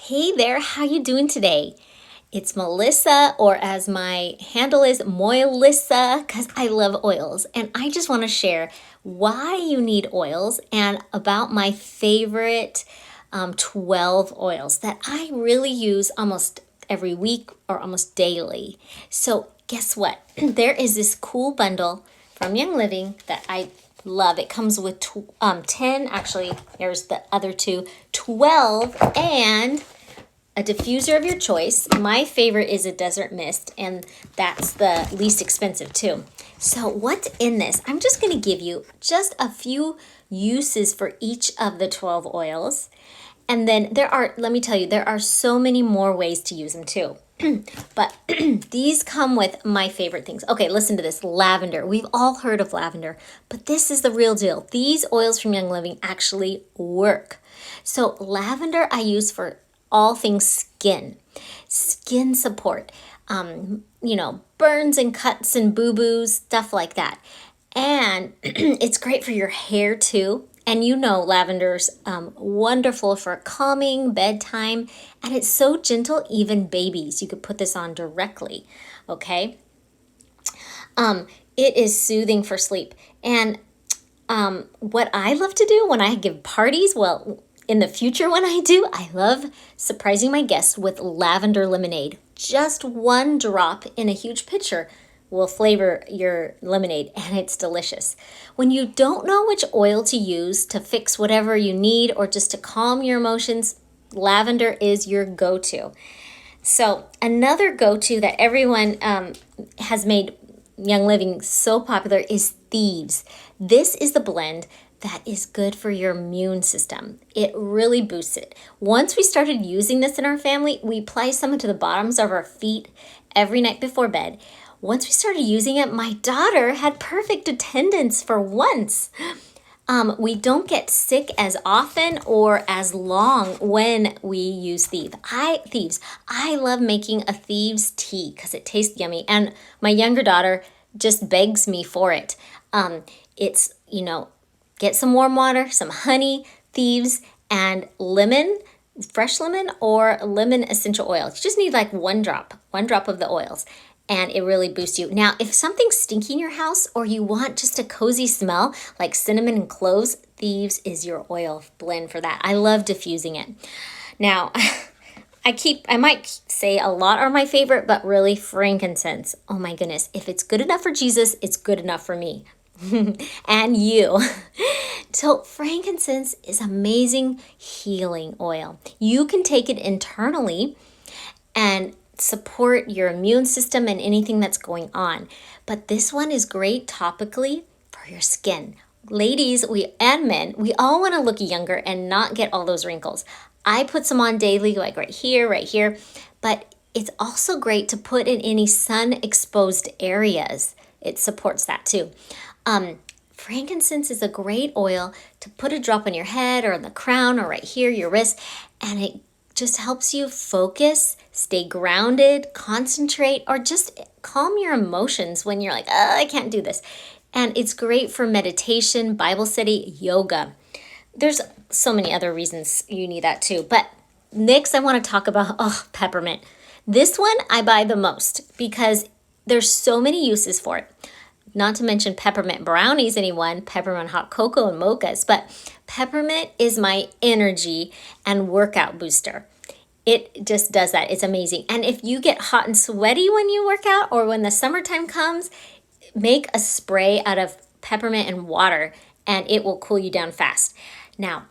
Hey there, how you doing today? It's Melissa, or as my handle is, Moilissa, because I love oils. And I just want to share why you need oils and about my favorite 12 oils that I really use almost every week or almost daily. So guess what? There is this cool bundle from Young Living that I love. It comes with 10, actually, there's the other two, 12, and a diffuser of your choice. My favorite is a desert mist, and that's the least expensive too. So what's in this? I'm just going to give you just a few uses for each of the 12 oils. And then let me tell you, there are so many more ways to use them too. But these come with my favorite things. Okay, listen to this. Lavender. We've all heard of lavender, but this is the real deal. These oils from Young Living actually work. So lavender I use for all things skin support, burns and cuts and boo-boos, stuff like that. And it's great for your hair too. And lavender's wonderful for calming, bedtime, and it's so gentle, even babies. You could put this on directly, okay? It is soothing for sleep. And what I love to do when I give parties, well, in the future when I do, I love surprising my guests with lavender lemonade. Just one drop in a huge pitcher will flavor your lemonade, and it's delicious. When you don't know which oil to use to fix whatever you need or just to calm your emotions, lavender is your go-to. So another go-to that everyone has made Young Living so popular is Thieves. This is the blend that is good for your immune system. It really boosts it. Once we started using this in our family, we apply some to the bottoms of our feet every night before bed. Once we started using it, my daughter had perfect attendance for once. We don't get sick as often or as long when we use Thieves. I love making a Thieves tea because it tastes yummy, and my younger daughter just begs me for it. It's, get some warm water, some honey, Thieves, and lemon, fresh lemon or lemon essential oil. You just need like one drop of the oils, and it really boosts you. Now, if something's stinky in your house or you want just a cozy smell like cinnamon and cloves, Thieves is your oil blend for that. I love diffusing it. Now, I might say a lot are my favorite, but really frankincense. Oh my goodness. If it's good enough for Jesus, it's good enough for me. And you. So frankincense is amazing healing oil. You can take it internally and support your immune system and anything that's going on. But this one is great topically for your skin. Ladies, and men, we all want to look younger and not get all those wrinkles. I put some on daily, like right here, but it's also great to put in any sun-exposed areas. It supports that too. Frankincense is a great oil to put a drop on your head or on the crown or right here, your wrist, and it just helps you focus, stay grounded, concentrate, or just calm your emotions when you're like, oh, I can't do this. And it's great for meditation, Bible study, yoga. There's so many other reasons you need that too. But next I want to talk about, peppermint. This one I buy the most because there's so many uses for it. Not to mention peppermint brownies, peppermint hot cocoa and mochas, but peppermint is my energy and workout booster. It just does that. It's amazing. And if you get hot and sweaty when you work out or when the summertime comes, make a spray out of peppermint and water and it will cool you down fast. Now,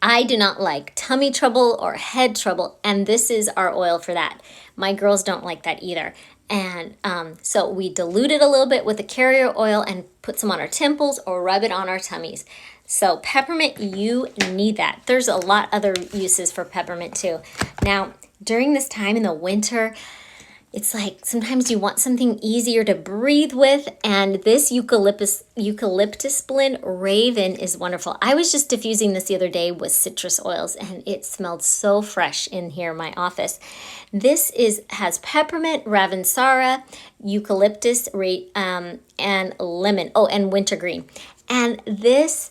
I do not like tummy trouble or head trouble, and this is our oil for that. My girls don't like that either. And so we dilute it a little bit with the carrier oil and put some on our temples or rub it on our tummies. So peppermint, you need that. There's a lot other uses for peppermint too. Now, during this time in the winter, it's like sometimes you want something easier to breathe with, and this eucalyptus blend, Raven, is wonderful. I was just diffusing this the other day with citrus oils, and it smelled so fresh in here in my office. This has peppermint, ravensara, eucalyptus, and lemon. Oh, and wintergreen. And this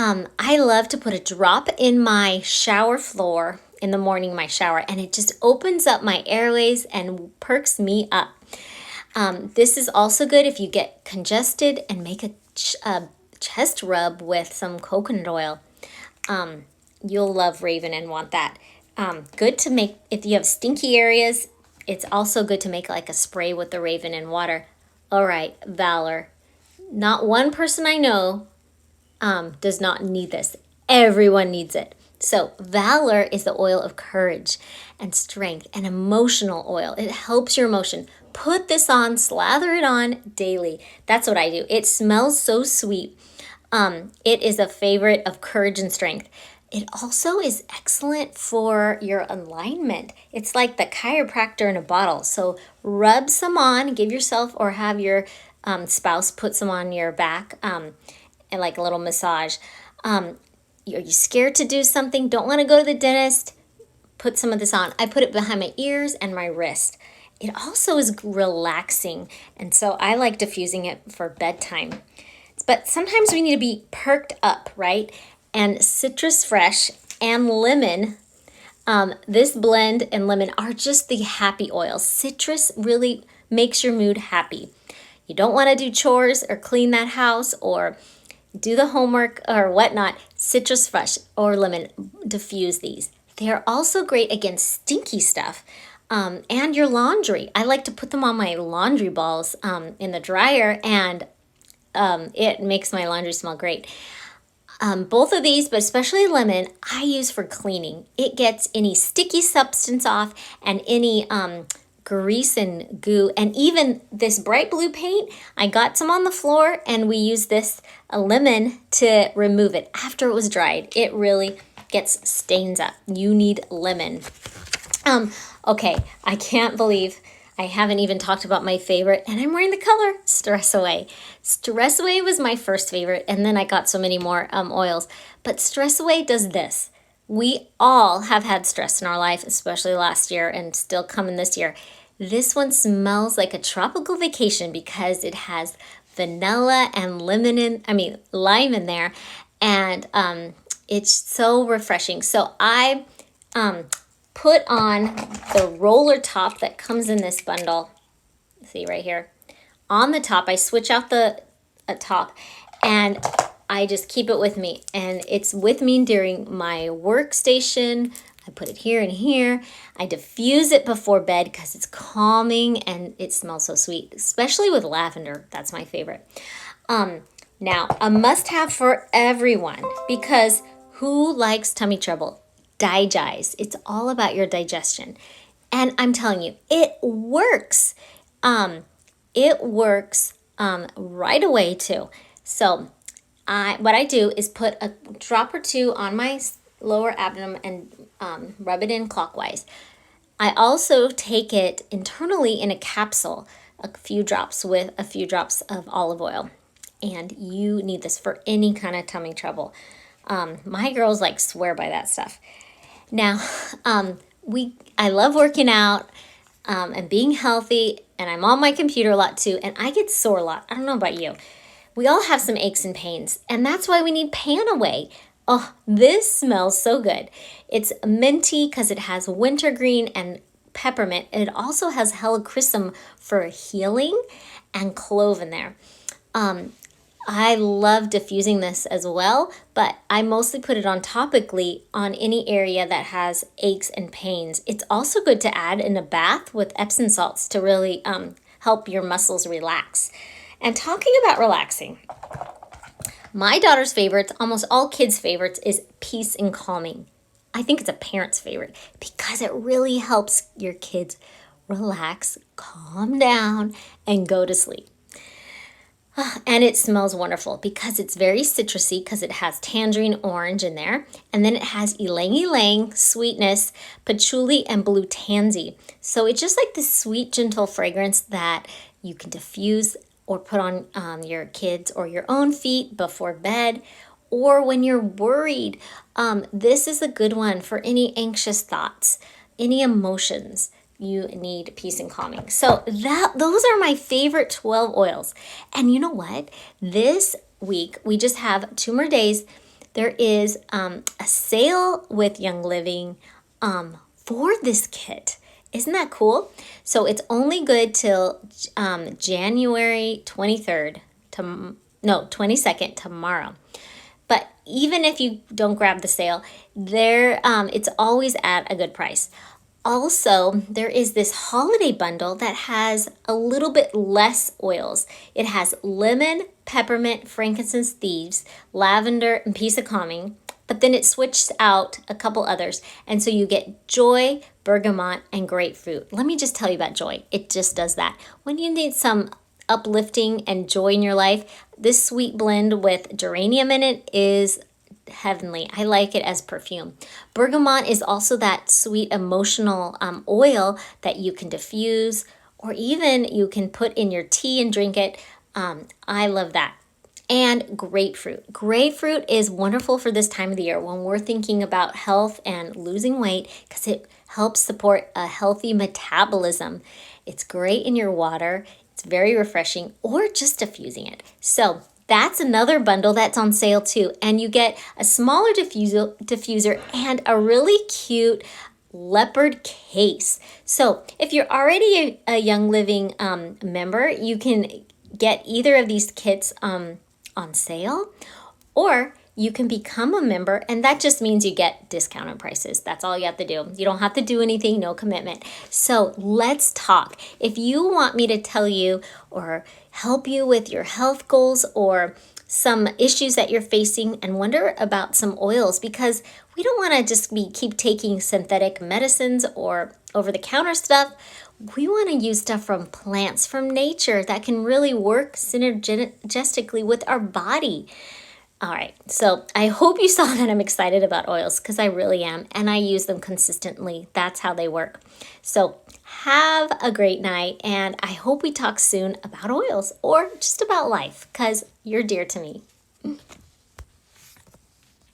I love to put a drop in my shower floor in the morning, my shower, and it just opens up my airways and perks me up. This is also good if you get congested, and make a chest rub with some coconut oil. You'll love Raven and want that. Good to make if you have stinky areas. It's also good to make like a spray with the Raven and water. All right, Valor. Not one person I know does not need this. Everyone needs it. So Valor is the oil of courage and strength and emotional oil. It helps your emotion. Put this on, slather it on daily. That's what I do. It smells so sweet. It is a favorite of courage and strength. It also is excellent for your alignment. It's like the chiropractor in a bottle. So rub some on, give yourself or have your spouse put some on your back and like a little massage. Are you scared to do something? Don't want to go to the dentist? Put some of this on. I put it behind my ears and my wrist. It also is relaxing, and so I like diffusing it for bedtime. But sometimes we need to be perked up, right? And citrus fresh and lemon, this blend and lemon are just the happy oils. Citrus really makes your mood happy. You don't want to do chores or clean that house or do the homework or whatnot. Citrus fresh or lemon, diffuse these. They're also great against stinky stuff. And your laundry. I like to put them on my laundry balls in the dryer, and it makes my laundry smell great. Both of these, but especially lemon, I use for cleaning. It gets any sticky substance off and any grease and goo. And even this bright blue paint, I got some on the floor, and we used this lemon to remove it after it was dried. It really gets stains up. You need lemon. Okay, I can't believe I haven't even talked about my favorite, and I'm wearing the color Stress Away. Stress Away was my first favorite, and then I got so many more oils. But Stress Away does this. We all have had stress in our life, especially last year and still coming this year. This one smells like a tropical vacation because it has vanilla and lime in there, and it's so refreshing. So I put on the roller top that comes in this bundle. See right here. On the top, I switch out the top, and I just keep it with me. And it's with me during my workstation. I put it here and here. I diffuse it before bed because it's calming and it smells so sweet, especially with lavender. That's my favorite. Now, a must-have for everyone, because who likes tummy trouble? Digest. It's all about your digestion. And I'm telling you, it works. It works right away too. So what I do is put a drop or two on my lower abdomen and rub it in clockwise. I also take it internally in a capsule, a few drops with a few drops of olive oil. And you need this for any kind of tummy trouble. My girls like swear by that stuff. Now, I love working out and being healthy, and I'm on my computer a lot too, and I get sore a lot. I don't know about you. We all have some aches and pains, and that's why we need PanAway. Oh, this smells so good. It's minty because it has wintergreen and peppermint, and it also has helichrysum for healing and clove in there. I love diffusing this as well, but I mostly put it on topically on any area that has aches and pains. It's also good to add in a bath with Epsom salts to really help your muscles relax. And talking about relaxing, my daughter's favorites, almost all kids' favorites, is peace and calming. I think it's a parent's favorite because it really helps your kids relax, calm down, and go to sleep. And it smells wonderful because it's very citrusy because it has tangerine orange in there. And then it has ylang ylang, sweetness, patchouli, and blue tansy. So it's just like this sweet, gentle fragrance that you can diffuse or put on your kids or your own feet before bed or when you're worried. This is a good one for any anxious thoughts, any emotions. You need peace and calming. So those are my favorite 12 oils. And you know what? This week, we just have 2 more days. There is a sale with Young Living for this kit. Isn't that cool? So it's only good till January 23rd, no, 22nd, tomorrow. But even if you don't grab the sale, it's always at a good price. Also, there is this holiday bundle that has a little bit less oils. It has lemon, peppermint, frankincense, thieves, lavender, and peace of calming. But then it switched out a couple others. And so you get joy, bergamot, and grapefruit. Let me just tell you about joy. It just does that. When you need some uplifting and joy in your life, this sweet blend with geranium in it is heavenly. I like it as perfume. Bergamot is also that sweet emotional oil that you can diffuse, or even you can put in your tea and drink it. I love that. And grapefruit. Grapefruit is wonderful for this time of the year when we're thinking about health and losing weight, because it helps support a healthy metabolism. It's great in your water. It's very refreshing, or just diffusing it. So that's another bundle that's on sale too. And you get a smaller diffuser and a really cute leopard case. So if you're already a Young Living member, you can get either of these kits on sale, or you can become a member, and that just means you get discounted prices. That's all you have to do. You don't have to do anything, no commitment. So let's talk. If you want me to tell you or help you with your health goals or some issues that you're facing, and wonder about some oils, because we don't want to just keep taking synthetic medicines or over-the-counter stuff. We want to use stuff from plants, from nature, that can really work synergistically with our body. All right, so I hope you saw that I'm excited about oils, because I really am, and I use them consistently. That's how they work. So have a great night, and I hope we talk soon about oils, or just about life, because you're dear to me.